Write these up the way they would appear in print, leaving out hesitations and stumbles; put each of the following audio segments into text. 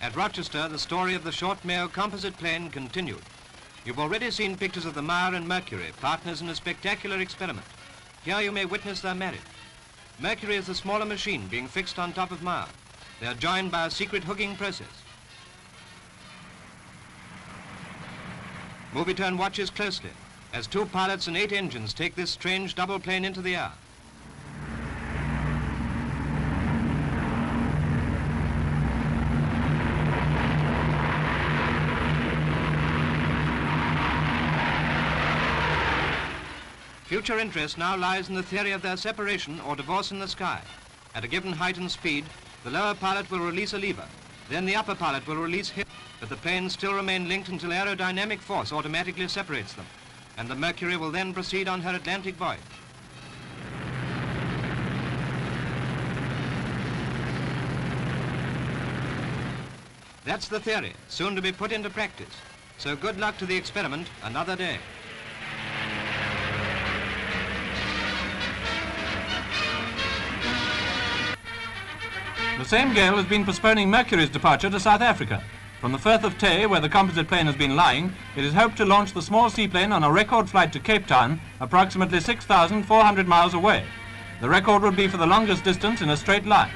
At Rochester, the story of the Short-Mayo composite plane continued. You've already seen pictures of the Maia and Mercury, partners in a spectacular experiment. Here you may witness their marriage. Mercury is the smaller machine being fixed on top of Maia. They are joined by a secret hooking process. Movietone watches closely as 2 pilots and 8 engines take this strange double plane into the air. Future interest now lies in the theory of their separation or divorce in the sky. At a given height and speed, the lower pilot will release a lever. Then the upper pilot will release his, but the planes still remain linked until aerodynamic force automatically separates them, and the Mercury will then proceed on her Atlantic voyage. That's the theory, soon to be put into practice. So good luck to the experiment another day. The same gale has been postponing Mercury's departure to South Africa. From the Firth of Tay, where the composite plane has been lying, it is hoped to launch the small seaplane on a record flight to Cape Town, approximately 6,400 miles away. The record would be for the longest distance in a straight line.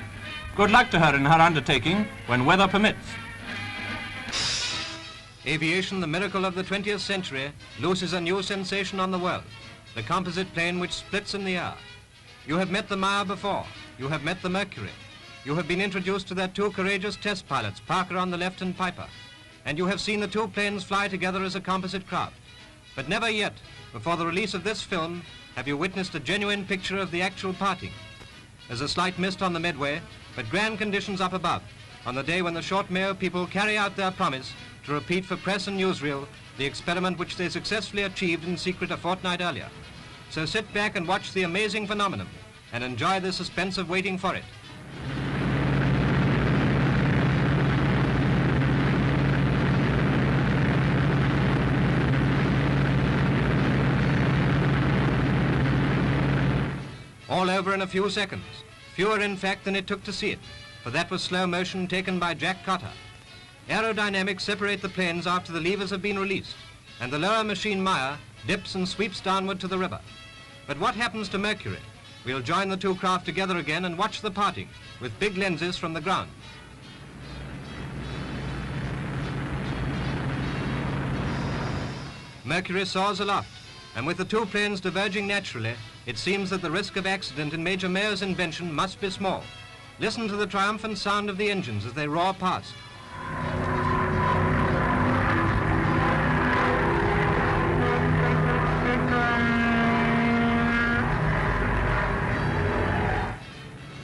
Good luck to her in her undertaking, when weather permits. Aviation, the miracle of the 20th century, looses a new sensation on the world, the composite plane which splits in the air. You have met the Maia before. You have met the Mercury. You have been introduced to their 2 courageous test pilots, Parker on the left and Piper, and you have seen the 2 planes fly together as a composite craft. But never yet, before the release of this film, have you witnessed a genuine picture of the actual parting. There's a slight mist on the Medway, but grand conditions up above, on the day when the Short-Mayo people carry out their promise to repeat for press and newsreel the experiment which they successfully achieved in secret a fortnight earlier. So sit back and watch the amazing phenomenon, and enjoy the suspense of waiting for it. All over in a few seconds, fewer in fact than it took to see it, for that was slow motion taken by Jack Cotter. Aerodynamics separate the planes after the levers have been released, and the lower machine Maia dips and sweeps downward to the river. But what happens to Mercury? We'll join the 2 craft together again and watch the parting, with big lenses from the ground. Mercury soars aloft, and with the 2 planes diverging naturally, it seems that the risk of accident in Major Mayo's invention must be small. Listen to the triumphant sound of the engines as they roar past.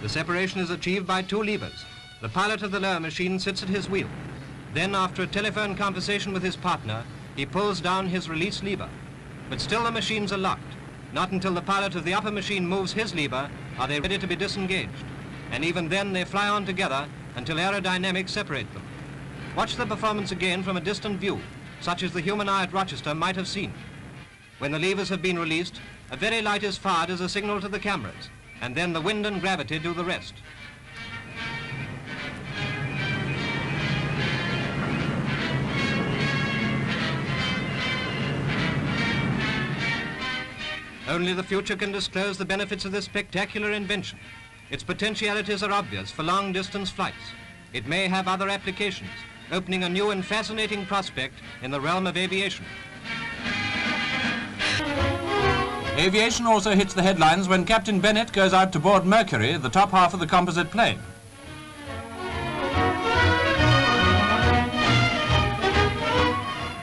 The separation is achieved by 2 levers. The pilot of the lower machine sits at his wheel. Then, after a telephone conversation with his partner, he pulls down his release lever. But still the machines are locked. Not until the pilot of the upper machine moves his lever are they ready to be disengaged. And even then they fly on together until aerodynamics separate them. Watch the performance again from a distant view, such as the human eye at Rochester might have seen. When the levers have been released, a very light is fired as a signal to the cameras, and then the wind and gravity do the rest. Only the future can disclose the benefits of this spectacular invention. Its potentialities are obvious for long-distance flights. It may have other applications, opening a new and fascinating prospect in the realm of aviation. Aviation also hits the headlines when Captain Bennett goes out to board Mercury, the top half of the composite plane.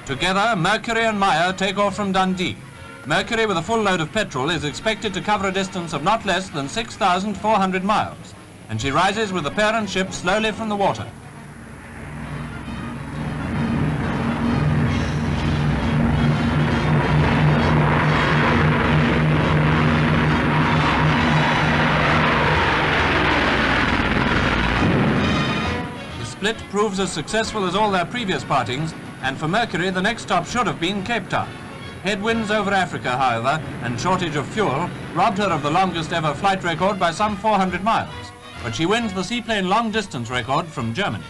Together, Mercury and Maia take off from Dundee. Mercury, with a full load of petrol, is expected to cover a distance of not less than 6,400 miles, and she rises with the parent ship slowly from the water. The split proves as successful as all their previous partings, and for Mercury, the next stop should have been Cape Town. Headwinds over Africa, however, and shortage of fuel robbed her of the longest ever flight record by some 400 miles, but she wins the seaplane long distance record from Germany.